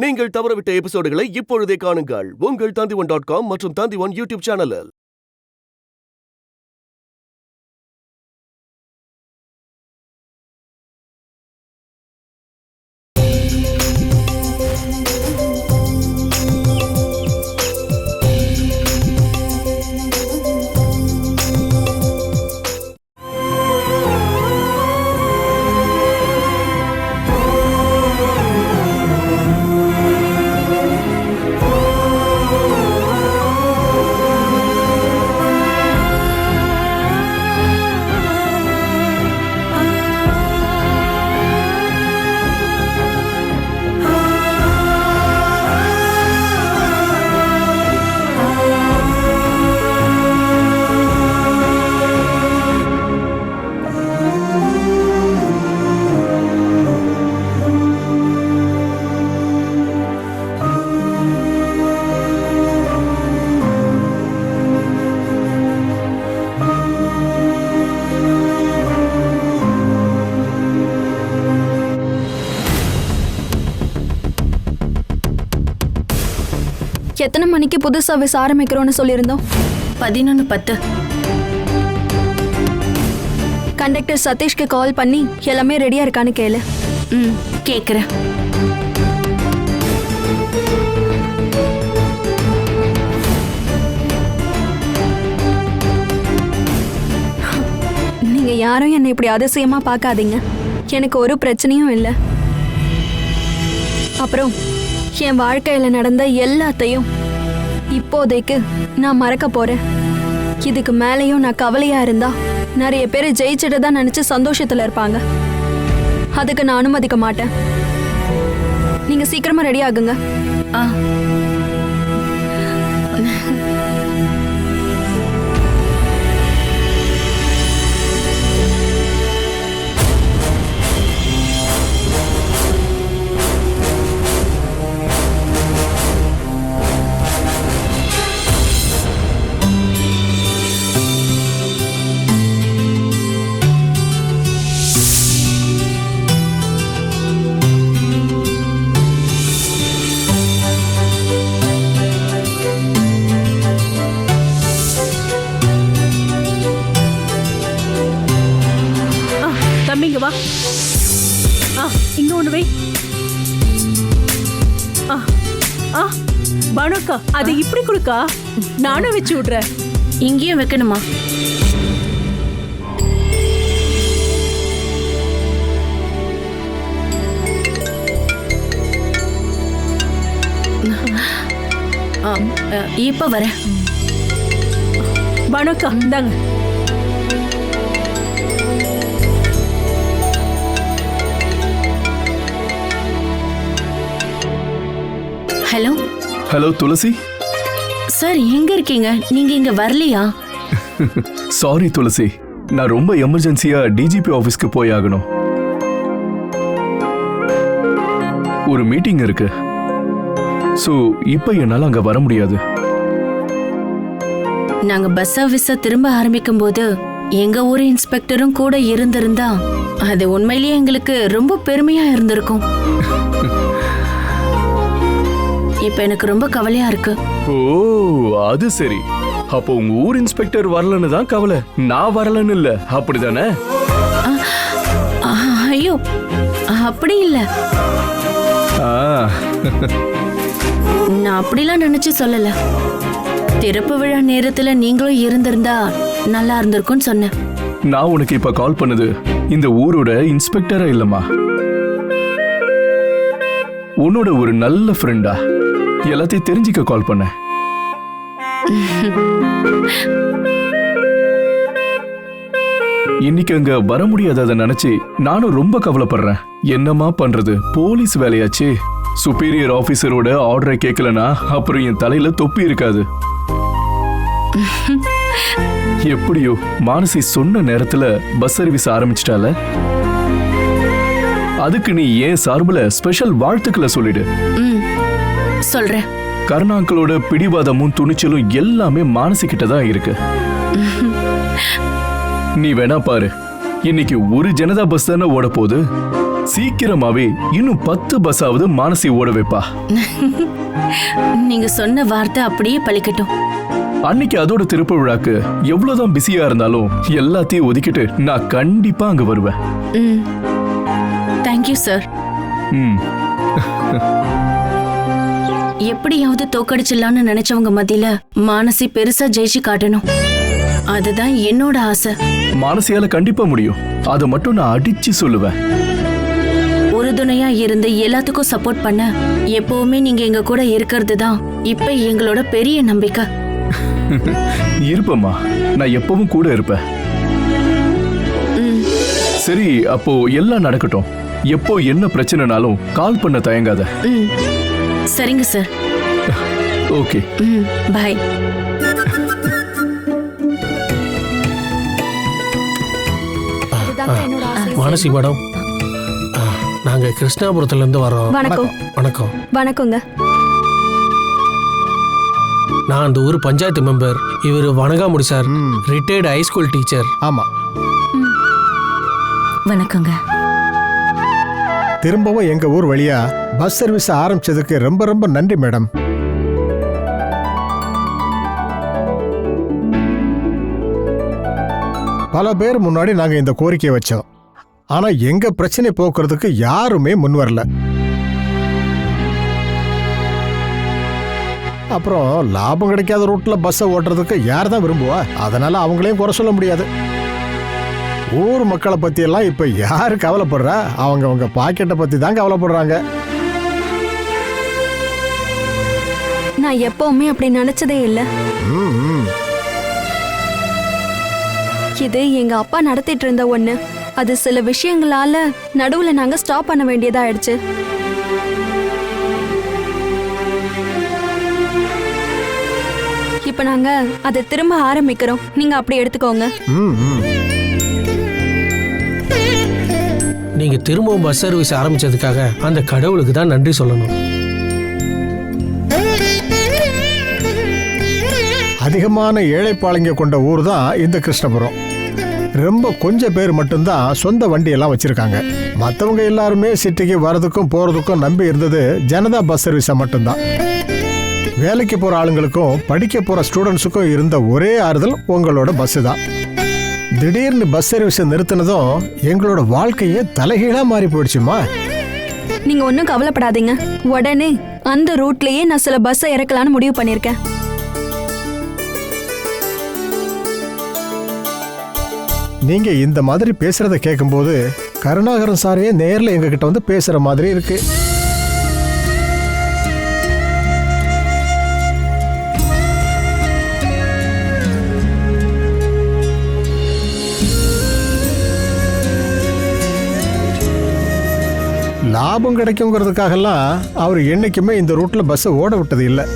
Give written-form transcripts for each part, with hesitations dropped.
நீங்கள் தவறவிட்ட எபிசோடுகளை இப்பொழுதே காணுங்கள் உங்கள் Tandivan.com மற்றும் Tandivan யூடியூப் சேனலில். எத்தனை மணிக்கு புது சர்வீஸ் ஆரம்பிக்கிறோம்னு சொல்லியிருந்தோம்? 11:10. கண்டக்டர் சதீஷ்க்கு கால் பண்ணி எல்லாமே ரெடியா இருக்கான்னு கேளு. கேக்குறேன். நீங்க யாரும் என்னை இப்படி அதிசயமா பார்க்காதீங்க. எனக்கு ஒரு பிரச்சனையும் இல்லை. அப்புறம் என் வாழ்க்கையில நடந்த எல்லாத்தையும் இப்போதைக்கு நான் மறக்க போறேன். இதுக்கு மேலேயும் நான் கவலையா இருந்தா நிறைய பேர் ஜெயிச்சுட்டு தான் நினைச்சு சந்தோஷத்துல இருப்பாங்க. அதுக்கு நான் அனுமதிக்க மாட்டேன். நீங்க சீக்கிரமா ரெடி ஆகுங்க. தம்பிங்க வா. இங்க ஒண்ணு வை. பானுக்கா அதை இப்படி கொடுக்கா, நானும் வச்சு விடுறேன். இங்கேயும் வைக்கணுமா? இப்ப வரேன். பானுக்கா இந்தாங்க. ஹலோ. ஹலோ துளசி. சார் எங்க இருக்கீங்க? நீங்க இங்க வரலையா? சாரி துளசி, நான் ரொம்ப எமர்ஜென்சியா டிஜிபி ஆபீஸ்க்கு போய் ஆகணும். ஒரு மீட்டிங் இருக்கு. சோ இப்ப என்னால அங்க வர முடியாது. நாங்க பஸ் சர்வீஸ திரும்ப ஆரம்பிக்கும் போது எங்க ஊர் இன்ஸ்பெக்டரும் கூட இருந்திருந்தா அது உண்மையிலேயே எங்களுக்கு ரொம்ப பெருமையா இருந்திருக்கும். இப்ப எனக்கு ரொம்ப கவலையா இருக்கு. ஓ அது சரி. அப்போ உங்க ஊர் இன்ஸ்பெக்டர் வரலன்னு தான் கவலை, நான் வரலன்னு இல்ல, அப்படிதானே? ஐயோ அப்படி இல்ல. நான் அப்படிலாம் நினைச்சு சொல்லல. திறப்பு விழா நேரத்துல நீங்களும் இருந்திருந்தா நல்லா இருந்திருக்கும்னு சொன்னேன். நான் உனக்கு இப்ப கால் பண்ணது இந்த ஊரோட இன்ஸ்பெக்டரா இல்லம்மா, உன்னோட ஒரு நல்ல ஃப்ரெண்டா எல்லாத்தையும் தெரிஞ்சுக்க கால் பண்ண. இன்னைக்கு அங்க வர முடியாததை நினைச்சு நானும் ரொம்ப கவலைப்படுறேன். என்னமா பண்றது, போலீஸ் வேலையாச்சு. சுப்பீரியர் ஆபீசரோட ஆர்டரை கேட்கலனா அப்புறம் என் தலையில தொப்பி இருக்காது. எப்படியோ மானசி சொன்ன நேரத்துல பஸ் சர்வீஸ் ஆரம்பிச்சிட்டால. அதுக்கு நீ ஏன் சார்புல ஸ்பெஷல் வாழ்த்துக்களை சொல்லிடு. சொல்றேன். கருணாக்களோட பிடிவாதமும் துணிச்சலும் எல்லாமே மானசி கிட்ட தான் இருக்கு. நீ வேணா பாரு, இன்னைக்கு ஒரு ஜனதா பஸ் தானே ஓட போகுது. சீக்கிரமாவே இன்னும் 10 பஸ்ஸாவது மானசி ஓட வைப்பா. நீங்க சொன்ன வார்த்தை அப்படியே பலிக்கட்டும். அன்னைக்கு அதோட திருப்ப விழாக்கு எவ்வளவுதான் பிஸியா இருந்தாலும் எல்லாத்தையும் ஒதுக்கிட்டு நான் கண்டிப்பா அங்க வருவேன். Thank you sir. ம். எப்படியாவது தோக்கடிச்சிடலான்னு நினைச்சவங்க மத்தியில மானசி பெருசா ஜெயிச்சு காட்டணும். அதுதான் என்னோட ஆசை. மானசியால கண்டிப்பா முடியும். அதை மட்டும் நான் அடிச்சு சொல்லுவேன். உறுதுணையா இருந்து எல்லாத்துக்கும் சப்போர்ட் பண்ண எப்பவுமே நீங்க எங்க கூட இருக்கிறது தான் இப்ப எங்களோட பெரிய நம்பிக்கை. இருப்பேம்மா, நான் எப்பவும் கூட இருப்பேன். சரி, அப்போ எல்லாம் நடக்கட்டும். எப்போ என்ன பிரச்சனைனாலும் கால் பண்ண தயங்காத. சரிங்க சார். ஓகே, பாய். இதுதாங்க என்னோட ஆசை. மானசி மேடம், நாங்க கிருஷ்ணாபுரத்துல இருந்து வரோம். வணக்கம். வணக்கம். வணக்கங்க. நான் அந்த ஊர் பஞ்சாயத்து மெம்பர். இவர் Vanangamudi sir, retired high school teacher. ஆமா, வணக்கங்க. திரும்பவும் எங்க ஊர் வழியா பஸ் சர்வீஸ் ஆரம்பிச்சதுக்கு ரொம்ப ரொம்ப நன்றி மேடம். பல பேர் முன்னாடி நாங்க இந்த கோரிக்கையை வச்சோம். ஆனா எங்க பிரச்சனை போக்குறதுக்கு யாருமே முன் வரல. அப்புறம் லாபம் கிடைக்காத ரூட்ல பஸ்ஸை ஓட்டுறதுக்கு யார் தான் விரும்புவா? அதனால அவங்களையும் குறை சொல்ல முடியாது. ஊர் மக்களை பத்தி எல்லாம் இப்ப யாரு கவலைப்படுறா? அவங்க பாக்கெட்டை பத்தி தான் கவலைப்படுறாங்க. நான் எப்பவுமே அப்படி நினைச்சதே இல்ல. இது எங்க அப்பா நடத்திட்டு இருந்த ஒண்ணு. அது சில விஷயங்களால நடுவுல நாங்க ஸ்டாப் பண்ண வேண்டியதா ஆயிடுச்சு. இப்ப நாங்க அதை திரும்ப ஆரம்பிக்கிறோம். நீங்க அப்படி எடுத்துக்கோங்க. நீங்க திரும்பவும் பஸ் சர்வீஸ் ஆரம்பிச்சதுக்காக அந்த கடவுளுக்கு தான் நன்றி சொல்லணும். அதிகமான ஏழைப்பாளைங்க கொண்ட ஊர் தான் இந்த கிருஷ்ணபுரம். ரொம்ப கொஞ்சம் பேர் மட்டும்தான் சொந்த வண்டியெல்லாம் வச்சிருக்காங்க. மற்றவங்க எல்லாருமே சிட்டிக்கு வரதுக்கும் போறதுக்கும் நம்பி இருந்தது ஜனதா பஸ் சர்வீஸை மட்டும்தான். வேலைக்கு போற ஆளுங்களுக்கும் படிக்க போற ஸ்டூடெண்ட்ஸுக்கும் இருந்த ஒரே ஆறுதல் உங்களோட பஸ் தான். திடீர்னு பஸ் சர்வீஸ் நிறுத்தினதும் எங்களோட வாழ்க்கையே தலைகீழா மாறி போயிடுச்சுமா. நீங்க ஒன்னும் கவலைப்படாதீங்க. உடனே அந்த ரூட்லயே நான் சில பஸ்ஸை இறக்கலான்னு முடிவு பண்ணிருக்கேன். நீங்க இந்த மாதிரி பேசுறத கேட்கும்போது கருணாகரன் சாரையே நேர்ல எங்ககிட்ட வந்து பேசுற மாதிரி இருக்கு. லாபம் கிடைக்குங்கிறதுக்காகலாம் அவர் என்னைக்குமே இந்த ரூட்ல பஸ்ஸை ஓட விட்டது இல்லை.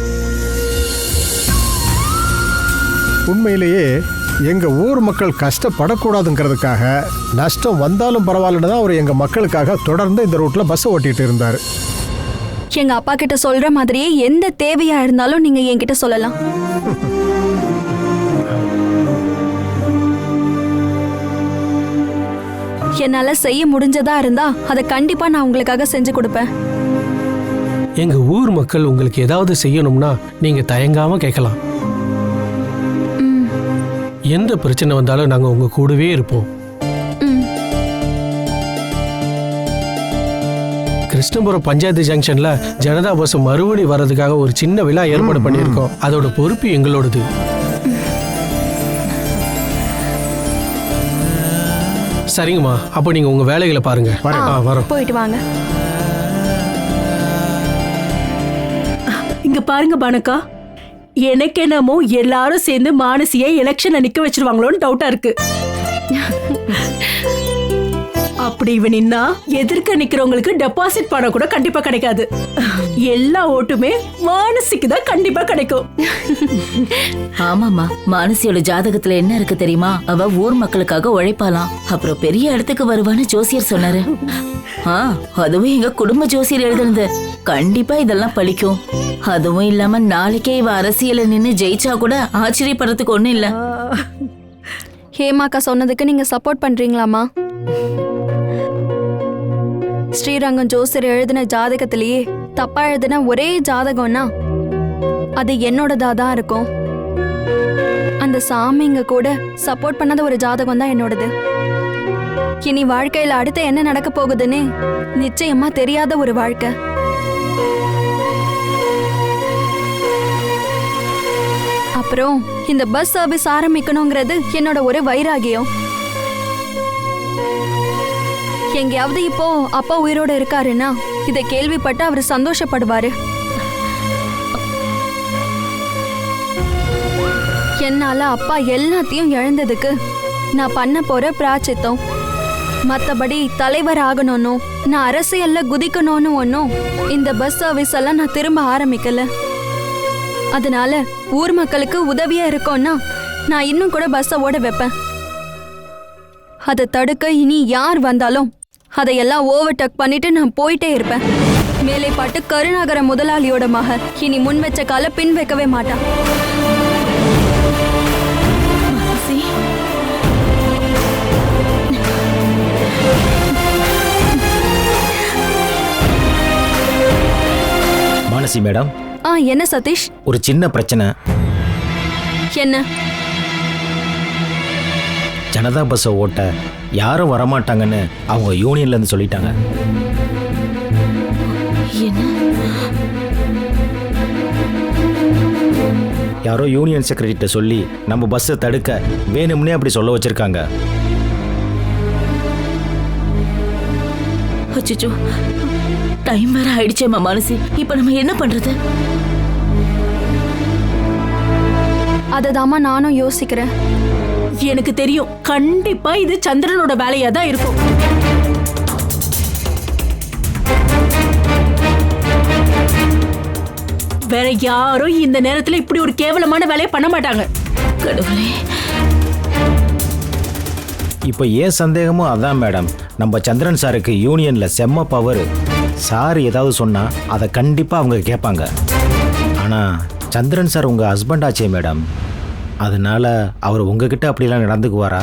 உண்மையிலேயே எங்க ஊர் மக்கள் கஷ்டப்படக்கூடாதுங்கிறதுக்காக நஷ்டம் வந்தாலும் பரவாயில்லன்னு தான் அவர் எங்க மக்களுக்காக தொடர்ந்து இந்த ரூட்ல பஸ் ஓட்டிட்டு இருந்தாரு. எங்க அப்பா கிட்ட சொல்ற மாதிரியே எந்த தேவையா இருந்தாலும் நீங்க என்கிட்ட சொல்லலாம். என்னால செய்ய முடிஞ்சதா இருந்தா அதை கண்டிப்பா நான் உங்களுக்காக செஞ்சு கொடுப்பேன். எங்க ஊர் மக்கள் உங்களுக்கு ஏதாவது செய்யணும்னா நீங்க தயங்காம கேட்கலாம். எந்த பிரச்சனை வந்தாலும் நாங்க உங்க கூடவே இருப்போம். கிருஷ்ணபுரம் பஞ்சாயத்து ஜங்ஷன்ல ஜனதா பஸ் மறுபடி வர்றதுக்காக ஒரு சின்ன விழா ஏற்பாடு பண்ணியிருக்கோம். அதோட பொறுப்பு எங்களோடது. சரிங்கம்மா, அப்போ நீங்க உங்க வேலைகளை பாருங்க. வரோம். போயிட்டு வாங்க. இங்க பாருங்க பானக்கா, எனக்கு என்னமோ எல்லாரும் சேர்ந்து மானசியை எலெக்ஷன்ல நிக்க வச்சிருவாங்களோன்னு டவுட்டா இருக்கு. அப்படி இவன் நின்னா எதிர்க்க நிக்கிறவங்களுக்கு டெபாசிட் பணம் கூட கண்டிப்பா கிடைக்காது. எல்லா ஓட்டுமே மானசிக்கு தான் கண்டிப்பா கிடைக்கும். ஆமாமா, மானசியோட ஜாதகத்துல என்ன இருக்கு தெரியுமா? அவ ஊர் மக்களுக்காக உழைப்பாலாம், அப்புறம் பெரிய இடத்துக்கு வருவான்னு ஜோசியர் சொன்னாரு. அதுவும் எங்க குடும்ப ஜோசியர் எழுதுனது. கண்டிப்பா இதெல்லாம் பழிக்கும். அதுவும் இல்லாம நாளைக்கே இவ அரசியல நின்னு ஜெயிச்சா கூட ஆச்சரியப்படுறதுக்கு ஒண்ணும் இல்ல. ஹேமாக்கா சொன்னதுக்கு நீங்க சப்போர்ட் பண்றீங்களாமா? ஸ்ரீரங்கம் ஜோசியர் எழுதின ஜாதகத்திலேயே தப்பா எழுதின ஒரே ஜாதகம்னா அது என்னோடதா தான் இருக்கும். அந்த சாமிங்க கூட சப்போர்ட் பண்ணாத ஒரு ஜாதகம் தான் என்னோடது. இனி வாழ்க்கையில அடுத்து என்ன நடக்க போகுதுன்னு நிச்சயமா தெரியாத ஒரு வாழ்க்கை. அப்புறம் இந்த பஸ் சர்வீஸ் ஆரம்பிக்கணுங்கிறது என்னோட ஒரு வைராகியம். எங்கேயாவது இப்போ அப்பா உயிரோட இருக்காருன்னா இதை கேள்விப்பட்டு அவர் சந்தோஷப்படுவாரு. என்னால அப்பா எல்லாத்தையும் இழந்ததுக்கு நான் பண்ண போற பிராச்சித்தம். மத்தபடி தலைவர் ஆகணும்னு நான் அரசியல்ல குதிக்கணும்னு ஒன்னும் இந்த பஸ் சர்வீஸ் எல்லாம் நான் திரும்ப ஆரம்பிக்கல. அதனால ஊர் மக்களுக்கு உதவியா இருக்கும்னா நான் இன்னும் கூட பஸ்ஸை ஓட வைப்பேன். அதை தடுக்க இனி யார் வந்தாலும் அதையெல்லாம் ஓவர்டேக் பண்ணிட்டு நான் போயிட்டே இருப்பேன். மேலே பாட்டு கருணாகர முதலாளியோட மக இனி முன் வச்ச கால பின் வைக்கவே மாட்டான். மானசி மேடம். என்ன சதீஷ்? ஒரு சின்ன பிரச்சனை. என்ன? ஜனதா பஸ்ஸை ஓட்ட யாரும் வரமாட்டாங்கன்னு அவங்க யூனியன்ல இருந்து சொல்லிட்டாங்க. யாரோ யூனியன் செக்ரட்டரிட்ட சொல்லி நம்ம பஸ்ஸை தடுக்க வேணும்னே அப்படி சொல்ல வச்சிருக்காங்க. அச்சச்சோ, டைம் வேற ஆயிடுச்சேம்மா மானசி. இப்ப நம்ம என்ன பண்றது? அததாமா நானும் யோசிக்கிறேன். எனக்கு தெரியும், கண்டிப்பா இது சந்திரனோட வேலையா தான் இருக்கும். வேற யாரும் இந்த நேரத்துல இப்படி ஒரு கேவலமான வேலையை பண்ண மாட்டாங்க. கடவுளே, இப்போ ஏன் சந்தேகமும் அதான் மேடம். நம்ம சந்திரன் சாருக்கு யூனியன்ல செம்ம பவர். சார் ஏதாவது சொன்னா அதை கண்டிப்பா அவங்க கேட்பாங்க. ஆனா சந்திரன் சார் உங்க ஹஸ்பண்ட் ஆச்சே மேடம், அதனால அவர் உங்ககிட்ட அப்படிலாம் நடந்துக்குவாரா?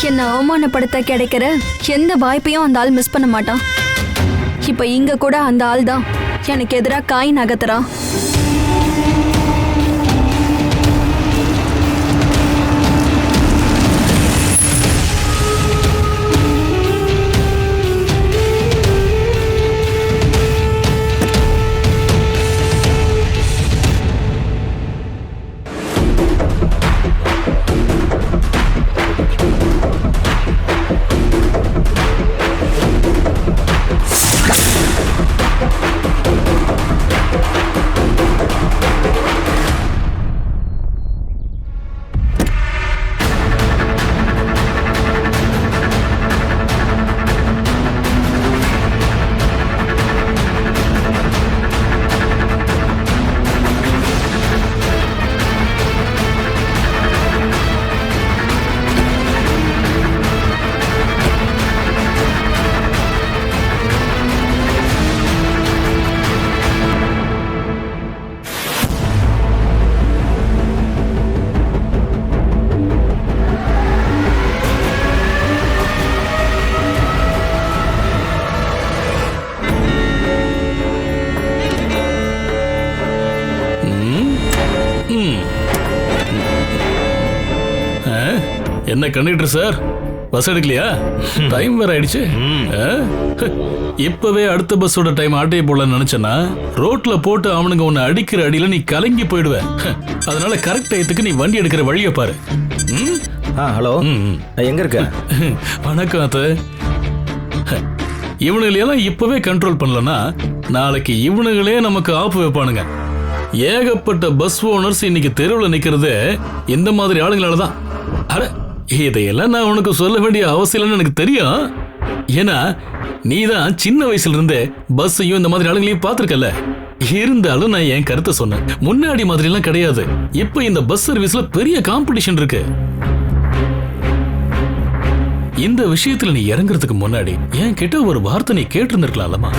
என்ன அவமானப்படுத்த கிடைக்கிற எந்த வாய்ப்பையும் அந்த ஆள் மிஸ் பண்ண மாட்டான். இப்ப இங்க கூட அந்த ஆள் தான் எனக்கு எதிராக காய் நகர்த்துறான். என்ன கண்டக்டர் சார், பஸ் எடுக்கலையா? டைம் வேற ஆயிடுச்சு. இப்பவே அடுத்த பஸ்ஸோட டைம் ஆட்டையை போடலான்னு நினைச்சேன்னா ரோட்ல போட்டு அவனுங்க உன்னை அடிக்கிற அடியில நீ கலங்கி போயிடுவ. அதனால கரெக்ட் டயத்துக்கு நீ வண்டி எடுக்கிற வழியை பாரு. ஹலோ, எங்க இருக்க? வணக்கம் அத்த. இவனுங்களெல்லாம் இப்பவே கண்ட்ரோல் பண்ணலன்னா நாளைக்கு இவனுங்களே நமக்கு ஆப்பு வைப்பானுங்க. ஏகப்பட்ட பஸ் ஓனர்ஸ் இன்னைக்கு தெருவில் நிக்கிறது இந்த மாதிரி ஆளுங்களால தான். அட, இதையெல்லாம் நான் உனக்கு சொல்ல வேண்டிய அவசியம் எனக்கு தெரியும். ஏன்னா நீ தான் சின்ன வயசுல இருந்தே பஸ்ஸையும் இந்த மாதிரி ஆளுங்களையும் பார்த்துருக்கல. இருந்தாலும் நான் என் கருத்தை சொன்னேன். முன்னாடி மாதிரி எல்லாம் கிடையாது. இப்ப இந்த பஸ் சர்வீஸ்ல பெரிய காம்படிஷன் இருக்கு. இந்த விஷயத்துல நீ இறங்குறதுக்கு முன்னாடி என் கிட்ட ஒரு வார்த்தை நீ கேட்டிருந்திருக்கலாம்லமா.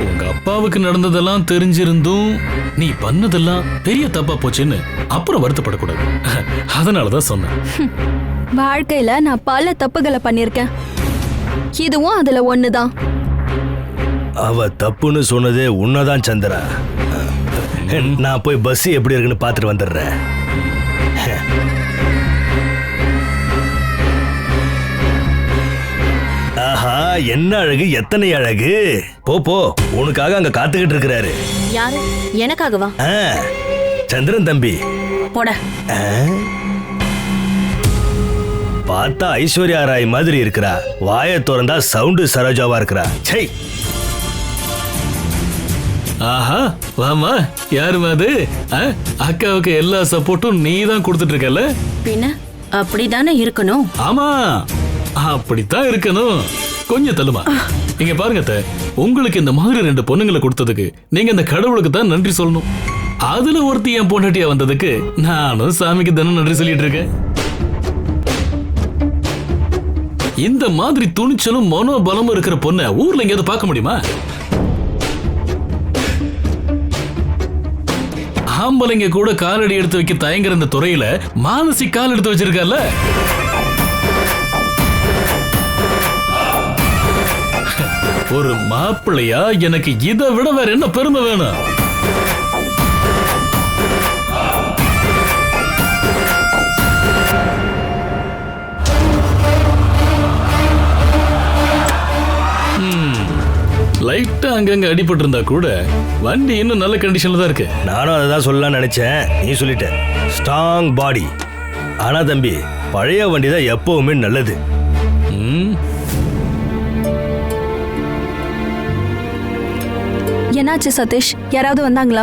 உங்க அப்பாவுக்கு நடந்ததெல்லாம் தெரிஞ்சிருந்தும் நீ பண்ணதெல்லாம் பெரிய தப்பா போச்சுன்னு அப்புறம் வருத்தப்படக்கூடாது. அதனாலதான் சொன்னேன். வாழ்க்கையில நான் பல தப்புகளை பண்ணிருக்கேன், இதுவும் அதுல ஒண்ணுதான். அவ தப்புன்னு சொன்னதே உன்னதான் சந்திரா. நான் போய் பஸ் எப்படி இருக்குன்னு பார்த்துட்டு வந்துடுறேன். ஆஹா, என்ன அழகு, எத்தனை அழகு. போ போ, உனக்காக அங்க காத்துக்கிட்டு இருக்கிறாரு. யாரு? எனக்காகவா? சந்திரன் தம்பி. போட. பார்த்தா ஐஸ்வர்யா ராய் மாதிரி இருக்கிறா, வாயை திறந்தா சவுண்டு சரோஜாவா இருக்கிறா. சை. ஆஹா, வாமா. யாருமா அது? அக்காவுக்கு எல்லா சப்போர்ட்டும் நீ தான் கொடுத்துட்டு இருக்கல. பின்ன அப்படிதானே இருக்கணும். ஆமா, அப்படித்தான் இருக்கணும். கொஞ்சம் தள்ளுமா. இங்க பாருங்க, உங்களுக்கு இந்த மாதிரி 2 பொண்ணுங்களை கொடுத்ததுக்கு நீங்க இந்த கடவுளுக்கு தான் நன்றி சொல்லணும். அதுல ஒருத்தி என் பொண்டாட்டியா வந்ததுக்கு நானும் சாமிக்கு தானே நன்றி சொல்லிட்டு இருக்கேன். இந்த மாதிரி துணிச்சலும் மனோபலமும் இருக்கிற பொண்ணை ஊர்ல எங்கேயாவது பார்க்க முடியுமா? ஆம்பளைங்க கூட காலடி எடுத்து வைக்க தயங்குற இந்த துறையில மானசி கால் எடுத்து வச்சிருக்கல. ஒரு மாப்பிள்ளையா எனக்கு இதை விட வேற என்ன பெருமை வேணும்? லைட்டா அங்கங்க அடிபட்டு இருந்தா கூட வண்டி இன்னும் நல்ல கண்டிஷன்ல தான் இருக்கு. நானும் அதை தான் சொல்லலாம்னு நினைச்சேன், நீ சொல்லிட்ட. ஸ்ட்ராங் பாடி. ஆனா தம்பி, பழைய வண்டி தான் எப்பவுமே நல்லது. என்னாச்சு சதீஷ்? யாராவது வந்தாங்களா?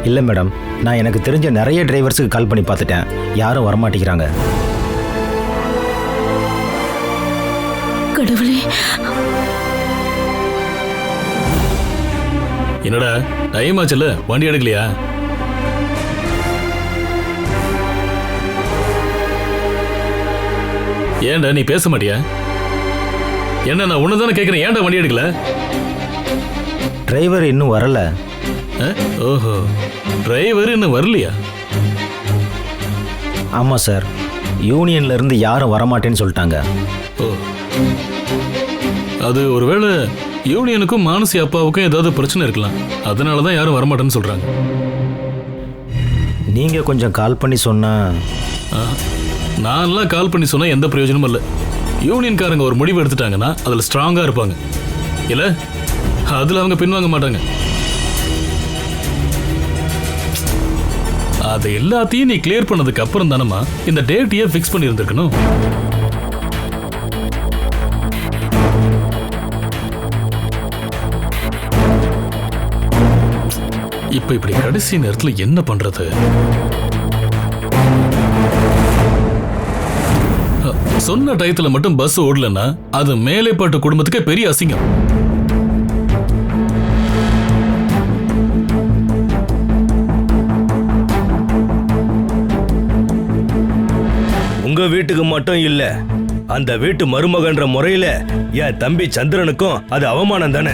இல்லை மேடம், நான் எனக்கு தெரிஞ்ச நிறைய டிரைவர்ஸுக்கு கால் பண்ணி பார்த்துட்டேன், யாரும் வரமாட்டேங்கிறாங்க. கடவுளே, என்னடா டைம் ஆச்சுல, வண்டி எடுக்கலையா? ஏன்டா நீ பேச மாட்டியா? என்ன நான் உன்னதானே கேட்கிறேன், ஏன்டா வண்டி எடுக்கல? டிரைவர் இன்னும் வரல. ஓஹோ, டிரைவர் இன்னும் வரலையா? ஆமாம் சார், யூனியன்ல இருந்து யாரும் வரமாட்டேன்னு சொல்லிட்டாங்க. ஓ, அது ஒருவேளை யூனியனுக்கும் மானசி அப்பாவுக்கும் ஏதாவது பிரச்சனை இருக்கலாம், அதனால தான் யாரும் வரமாட்டேன்னு சொல்றாங்க. நீங்க கொஞ்சம் கால் பண்ணி சொன்னா. நான்லாம் கால் பண்ணி சொன்னா எந்த பிரயோஜனமும் இல்லை. யூனியன்காரங்க ஒரு முடிவு எடுத்துட்டாங்கன்னா அதில் ஸ்ட்ராங்காக இருப்பாங்க, இல்லை அதில் அவங்க பின்வாங்க மாட்டாங்க. அது எல்லாத்தையும் நீ கிளியர் பண்ணதுக்கு அப்புறம் தானம்மா இந்த டேட்டையே ஃபிக்ஸ் பண்ணி இருந்திருக்கணும். இப்ப இப்படி கடைசி நேரத்துல என்ன பண்றது? சொன்ன டயத்துல மட்டும் பஸ் ஓடலன்னா அது மேலேப்பட்ட குடும்பத்துக்கே பெரிய அசிங்கம். உங்க வீட்டுக்கு மட்டும் இல்ல, அந்த வீட்டு மருமகன்ற முறையில என் தம்பி சந்திரனுக்கும் அது அவமானம் தானே.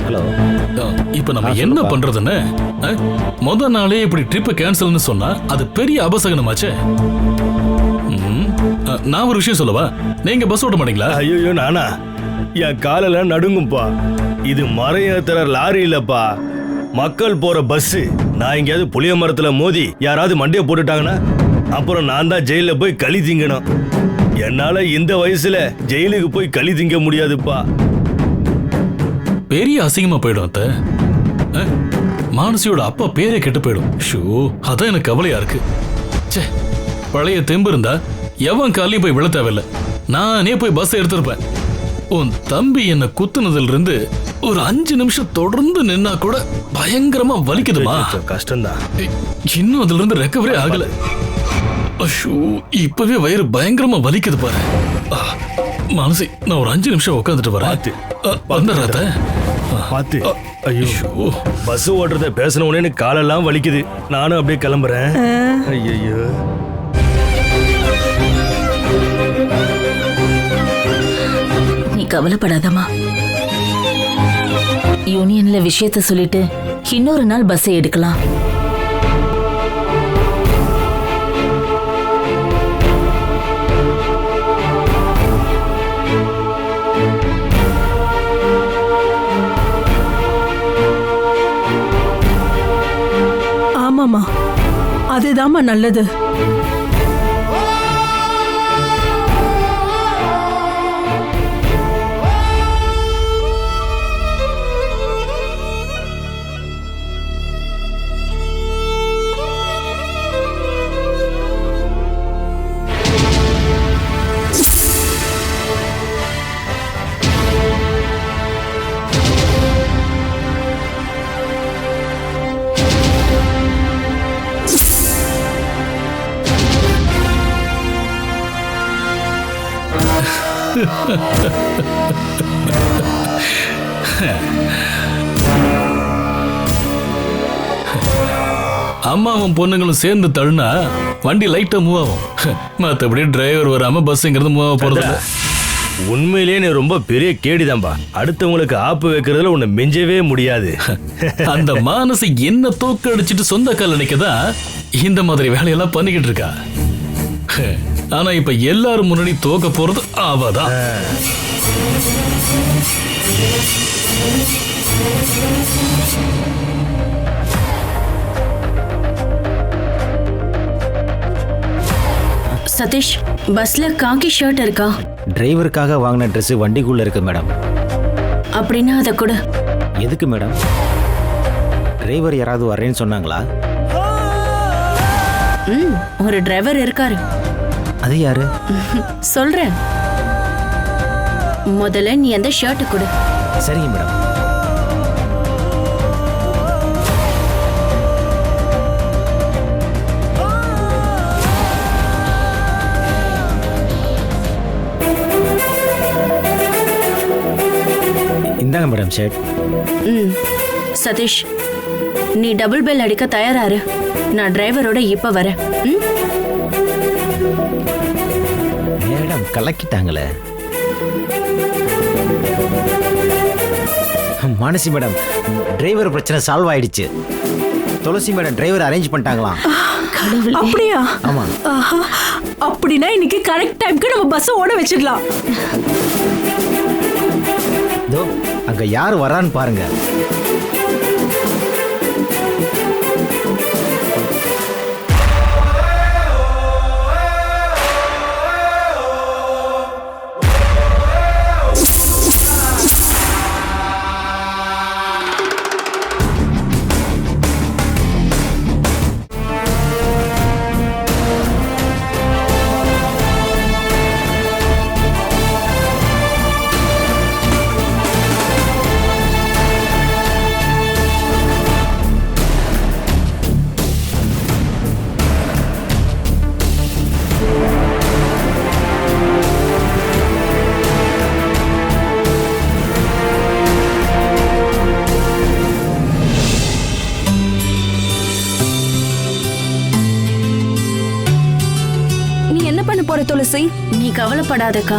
ஹலோ, இப்ப நம்ம என்ன பண்றதுன்னு முத நாளே இப்படி ட்ரிப் கேன்சல்னு சொன்னா அது பெரிய அபசகனமாச்சே. நான் ஒரு விஷயம் சொல்லவா? நீங்க பஸ் ஓட்ட மாட்டீங்களா? ஐயோ, நானா? என் காலெல்லாம் நடுங்கும்பா. இது மரம் ஏத்துற லாரி இல்லப்பா, மக்கள் போற பஸ். நான் எங்கேயாவது புளிய மரத்துல மோதி யாராவது மண்டைய போட்டுட்டாங்கன்னா அப்புறம் நான் தான் ஜெயில போய் களி திங்கணும். என்னால இந்த வயசுல ஜெயிலுக்கு போய் களி திங்க முடியாதுப்பா. பெரிய அசிங்கமா போயிடும் அத்த. மானசியோட அப்பா பேரே கெட்டு போயிடும். ஷோ, அதான் எனக்கு கவலையா இருக்கு. பழைய தெம்பு இருந்தா எவன் காலையும் போய் விழ தேவையில்ல, நானே போய் பஸ் எடுத்திருப்பேன். உன் தம்பி என்ன குத்துனதுல இருந்து ஒரு 5 நிமிஷம் தொடர்ந்து நின்னா கூட பயங்கரமா வலிக்குதுமா. கஷ்டம்தான். இன்னும் அதுல இருந்து ரெக்கவரே ஆகல. அஷோ, இப்பவே வயிறு பயங்கரமா வலிக்குது பாரு. மானசி, நான் ஒரு 5 நிமிஷம் உட்காந்துட்டு வரேன். வந்துடுறாத பாத்து. ஐயோ, பஸ் ஓட்டுறத பேசின உடனே காலெல்லாம் வலிக்குது. நானும் அப்படியே கிளம்புறேன். ஐயோ. கவலைப்படாதம்மா. யூனியன்ல விஷயத்த சொல்லிட்டு இன்னொரு நாள் பஸ்ஸை எடுக்கலாம். ஆமாமா, அதுதாம்மா நல்லது. அம்மாவும் பொண்ணுங்களும் சேர்ந்து தள்ளுனா வண்டி லைட்டா மூவ் ஆகும். மற்றபடி டிரைவர் வராம பஸ்ங்கிறது மூவ் ஆக போறது. உண்மையிலேயே நீ ரொம்ப பெரிய கேடிதான்பா. அடுத்தவங்களுக்கு ஆப்பு வைக்கிறதுல உன்னை மிஞ்சவே முடியாது. அந்த மானசை என்ன தூக்க அடிச்சுட்டு சொந்த கால நிக்கதான் இந்த மாதிரி வேலையெல்லாம் பண்ணிக்கிட்டு இருக்கா. ஆனா இப்ப எல்லாரும் முன்னாடி தோக்க போறது அவதான். சதீஷ், பஸ்ல காக்கி ஷர்ட் இருக்கா? டிரைவருக்காக வாங்கின ட்ரெஸ் வண்டிக்குள்ள இருக்கு மேடம். அப்படின்னா அதை கூட. எதுக்கு மேடம்? டிரைவர் யாராவது வரேன்னு சொன்னாங்களா? ஒரு டிரைவர் இருக்காரு. அது யாரு? சொல்றேன். முதல்ல நீ அந்த ஷர்ட் கொடு. சரிங்க மேடம். இந்தாங்க மேடம் ஷர்ட். சதீஷ், நீ டபுள் பெல் அடிக்க தயாராரு. நான் டிரைவரோட இப்ப வரேன். மேடம் கலக்கிட்டாங்களே. மானசி மேடம், டிரைவர் பிரச்சனை சால்வ் ஆயிடுச்சு. துளசி மேடம் டிரைவர் அரேஞ்ச் பண்ணிட்டாங்களாம். அப்படியா? ஆமா. அப்படின்னா இன்னைக்கு கரெக்ட் டைம்க்கு நம்ம பஸ் ஓட வச்சிடலாம். இதோ அங்க யார் வரான்னு பாருங்க. துளசி, நீ கவலைப்படாதக்கா.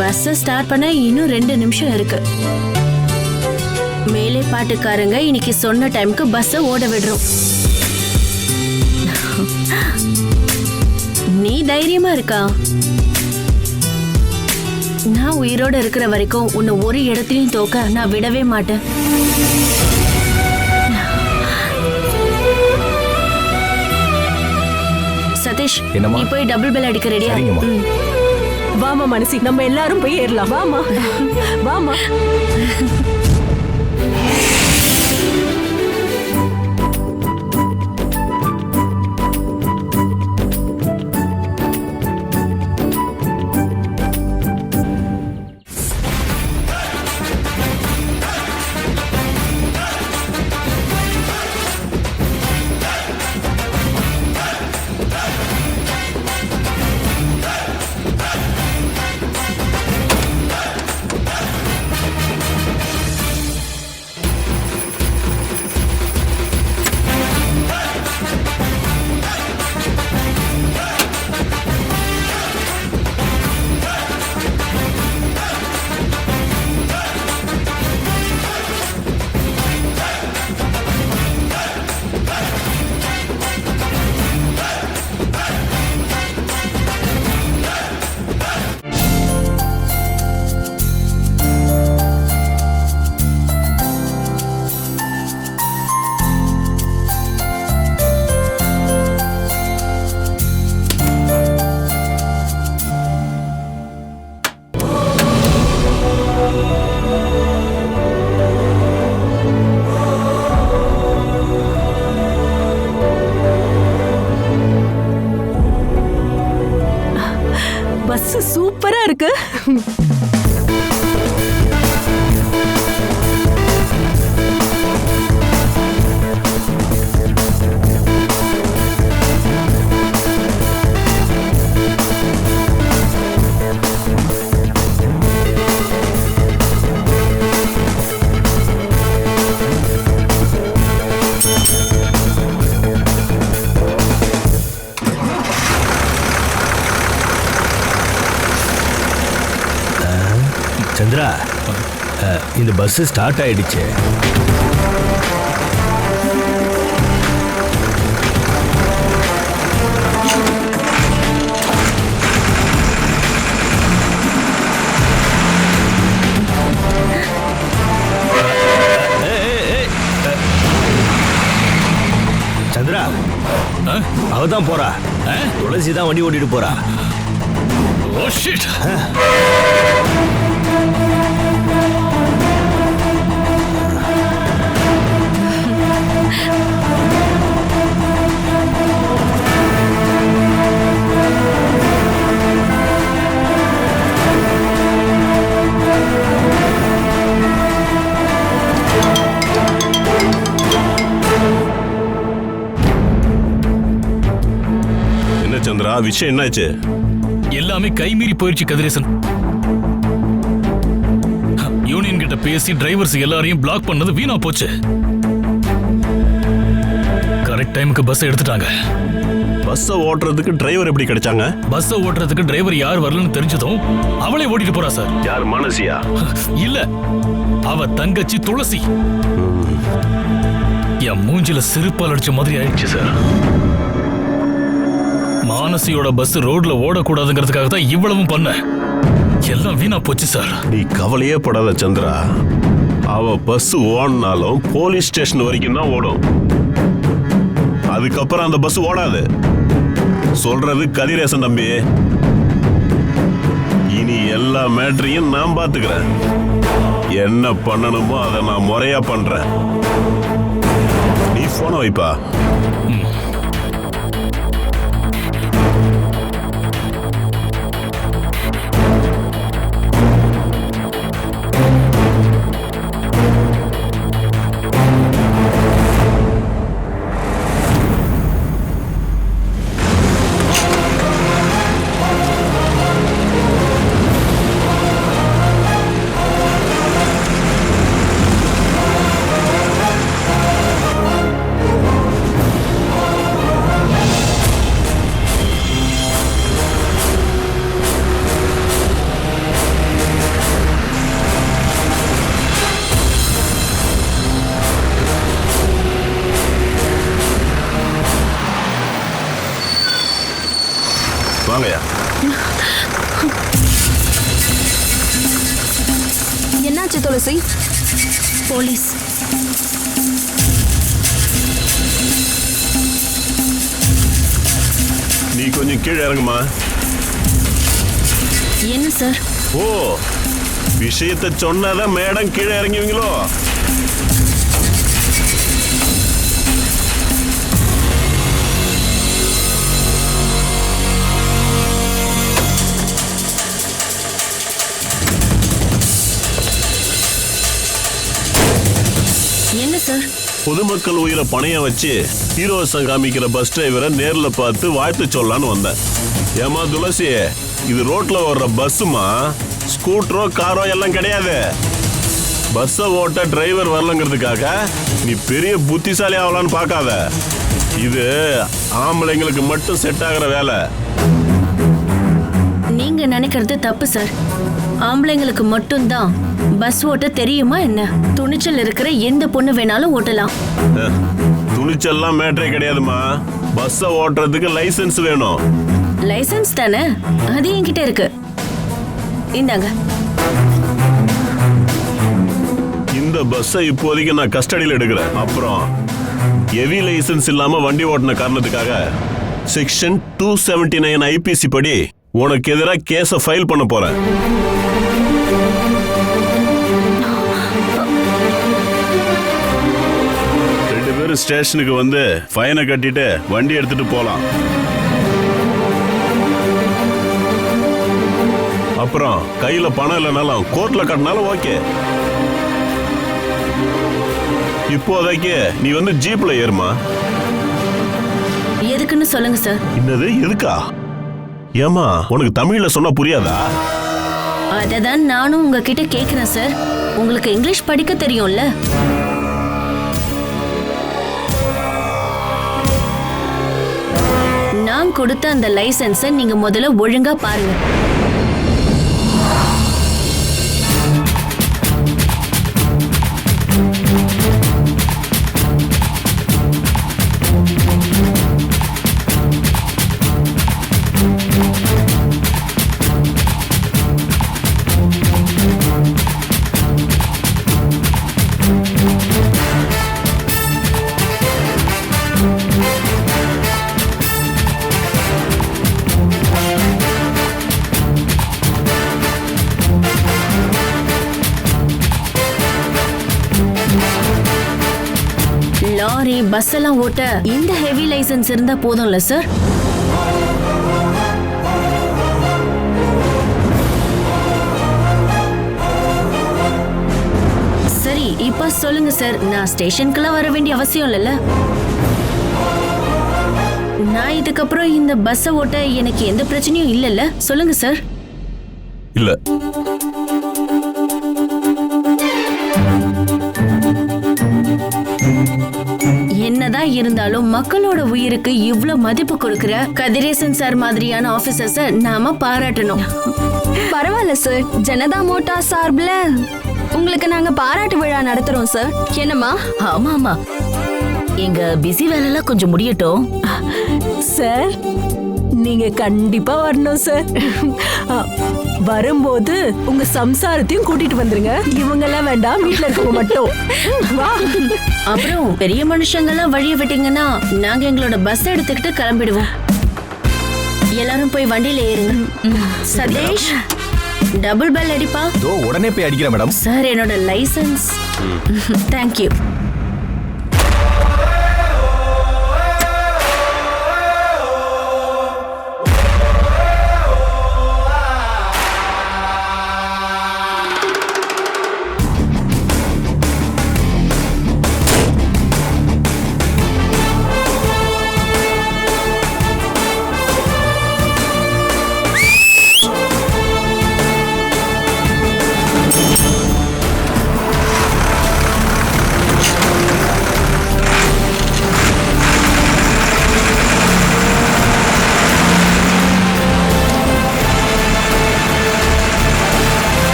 பஸ் ஸ்டார்ட் பண்ண இன்னும் 2 நிமிஷம் இருக்கு. மேலே பாட்டுக்காரங்க இன்னைக்கு சொன்ன டைம்க்கு பஸ் ஓட விடுறோம். நீ தைரியமா இருக்கா? நான் உயிரோட இருக்கிற வரைக்கும் உன்னை ஒரு இடத்துலயும் தோக்க நான் விடவே மாட்டேன். சதீஷ், நீ போய் டபுள் பெல் அடிக்க ரெடியா? வாமா மனசி, நம்ம எல்லாரும் போய் ஏறலாம். வாமா வாமா. பஸ் சூப்பரா இருக்கு. சந்திரா, இந்த பஸ் ஸ்டார்ட் ஆயிடுச்சு. சந்திரா, அவதான் போறா. துளசி தான் வண்டி ஓட்டிட்டு போறா. Oh shit. என்ன சந்திரா, விஷயம் என்னாச்சு? எல்லாமே கைமீறி போயிடுச்சு கதிரேசன். யூனியன் கிட்ட பேசி டிரைவர்ஸ் எல்லாரையும் பிளாக் பண்ணது வீணா போச்சு. கரெக்ட் டைமுக்கு பஸ் எடுத்துட்டாங்க. பஸ் ஓட்டுறதுக்கு டிரைவர் எப்படி கிடைச்சாங்க? பஸ் ஓட்டுறதுக்கு டிரைவர் யார் வரலன்னு தெரிஞ்சதும் அவளே ஓட்டிட்டு போறா சார். யார், மானசியா? இல்ல, அவ தங்கச்சி துளசி. என் மூஞ்சில செருப்பால் அடிச்ச மாதிரி ஆயிடுச்சு சார். மானசியோட பஸ் ரோட்ல ஓடக்கூடாதுங்கிறதுக்காக தான் இவ்வளவும் பண்ண. எல்லாம் வீணா போச்சு சார். நீ கவலையே படாத சந்திரா. அவ பஸ் ஓடினாலும் போலீஸ் ஸ்டேஷன் வரைக்கும் தான் ஓடும். அதுக்கப்புறம் அந்த பஸ் ஓடாது. சொல்றது கதிரேசன் தம்பி. இனி எல்லா மேட்டரையும் நான் பாத்துக்கிறேன். என்ன பண்ணணுமோ அதை நான் முறையா பண்றேன். நீ போன வைப்பா. வாங்கயா. என்னாச்சு துளசி? போலீஸ். நீ கொஞ்சம் கீழே இறங்குமா. என்ன சார்? ஓ, விஷயத்தை சொன்னாதான் மேடம் கீழே இறங்குவீங்களோ? என்ன சார்? பொதுமக்கள் உயிரை பணைய வச்சு ஹீரோசம் காமிக்கிற பஸ் டிரைவரை நேர்ல பார்த்து வாழ்த்து சொல்லலான்னு வந்தேன். ஏமா துளசி, இது ரோட்ல வர்ற பஸ்ஸுமா, ஸ்கூட்டரோ காரோ எல்லாம் கிடையாது. பஸ்ஸை ஓட்ட டிரைவர் வரலங்கிறதுக்காக நீ பெரிய புத்திசாலி ஆகலான்னு பார்க்காத. இது ஆம்பளைங்களுக்கு மட்டும் செட் ஆகிற வேலை. நீங்க நினைக்கிறது தப்பு சார். ஆம்பளைங்களுக்கு மட்டும்தான் பஸ் ஓட்ட தெரியுமா என்ன? துணிச்சல் இருக்கிற எந்த பொண்ணு வேணாலும் ஓட்டலாம். துணிச்சல்லாம் மேட்டரே கிடையாதுமா. பஸ்ஸை ஓட்டுறதுக்கு லைசென்ஸ் வேணும். லைசென்ஸ் தானே, அது என்கிட்ட இருக்கு. இந்தாங்க. இந்த பஸ்ஸை இப்போதைக்கு நான் கஸ்டடியில் எடுக்கிறேன். அப்புறம் ஹெவி லைசென்ஸ் இல்லாம வண்டி ஓட்டின காரணத்துக்காக செக்ஷன் 279 ஐபிசி படி உனக்கு எதிராக கேஸை ஃபைல் பண்ண போறேன். ரெண்டு பேரும் ஸ்டேஷனுக்கு வந்து ஃபைனை கட்டிட்டு வண்டி எடுத்துட்டு போலாம். அப்புறம் கையில பணம் இல்லைனாலும் கோர்ட்ல கட்டினாலும் ஓகே. இப்போதைக்கு நீ வந்து ஜீப்ல ஏறுமா. எதுக்குன்னு சொல்லுங்க சார். என்னது எதுக்கா? ஏமா உனக்கு தமிழ்ல சொன்னா புரியாதா? அததான் நானும் உங்ககிட்ட கேக்குறேன் சார். உங்களுக்கு இங்கிலீஷ் படிக்க தெரியும்ல? நான் கொடுத்த அந்த லைசென்ஸை நீங்க முதல்ல ஒழுங்கா பாருங்க. லாரி பஸ் எல்லாம் ஓட்ட இந்த ஹெவி லைசென்ஸ் இருந்தா போதும்ல சார்? சரி இப்ப சொல்லுங்க சார், நான் ஸ்டேஷனுக்குலாம் வர வேண்டிய அவசியம் இல்லைல்ல? நான் இதுக்கப்புறம் இந்த பஸ்ஸை ஓட்ட எனக்கு எந்த பிரச்சனையும் இல்லைல்ல? சொல்லுங்க சார். இல்ல என்னதான் இருந்தாலும் மக்களோட உயிருக்கு இவ்ளோ மதிப்பு கொடுக்கிற கதிரேசன் சார் மாதிரியான ஆபீசர்ஸ நாம பாராட்டணும். பரவாயில்ல சார், ஜனதா மோட்டார் சார்பில் உங்களுக்கு நாங்க பாராட்டு விழா நடத்துறோம் சார். என்னம்மா? ஆமா ஆமா, எங்க பிஸி வேலைலாம் கொஞ்சம் முடியட்டும். சார் நீங்க கண்டிப்பா வரணும் சார். வரும்போது உங்க சம்சாரத்தையும் கூட்டிட்டு வந்துருங்க. இவங்க எல்லாம் வேண்டாம், வீட்டுல இருக்கவங்க மட்டும் வா. அப்புறம் பெரிய மனுஷங்கெல்லாம் வழிய விட்டீங்கன்னா நாங்க எங்களோட பஸ் எடுத்துக்கிட்டு கிளம்பிடுவோம். எல்லாரும் போய் வண்டியில ஏறுங்க. சதீஷ், டபுள் பெல் அடிப்பா. உடனே போய் அடிக்கிறேன் மேடம். சார் என்னோட லைசென்ஸ். தேங்க்யூ.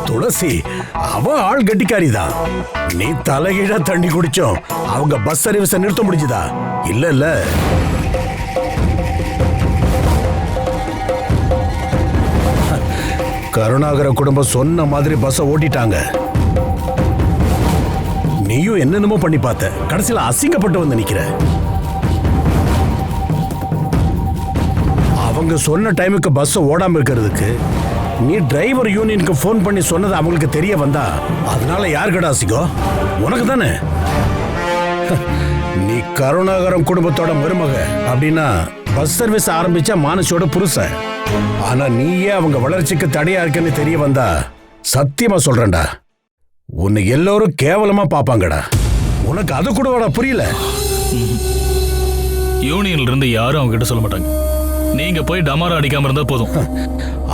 துளசி, அவ ஆள் கட்டிக்காரிதான். நீ தலைகீழா தண்ணி குடிச்சோம் அவங்க பஸ் சர்வீஸ நிறுத்த முடிஞ்சுதா? இல்ல இல்ல. கருணாகர குடும்பம் சொன்ன மாதிரி பஸ்ஸ ஓட்டிட்டாங்க. நீயும் என்னென்னமோ பண்ணி பார்த்த, கடைசியில அசிங்கப்பட்டு வந்து நிக்கிற. அவங்க சொன்ன டைமுக்கு பஸ் ஓடாம இருக்கிறதுக்கு நீ டிரைவர் யூனியனுக்கு போன் பண்ணி சொன்னது அவங்களுக்கு தெரிய வந்தா அதனால யாருக்கடா அசிங்கம்? உனக்கு தானே. நீ கருணாகரம் குடும்பத்தோட மருமக அப்படின்னா பஸ் சர்வீஸ் ஆரம்பிச்சா மானசியோட புருஷன். ஆனா நீயே அவங்க வளர்ச்சிக்கு தடையா இருக்குன்னு தெரிய வந்தா சத்தியமா சொல்றேன்டா, உன்னை எல்லோரும் கேவலமா பாப்பாங்கடா. உனக்கு அது கூட புரியல. யூனியன்ல இருந்து யாரும் அவங்க கிட்ட சொல்ல மாட்டாங்க. நீங்க போய் டமாரா அடிக்காம இருந்தா போதும்.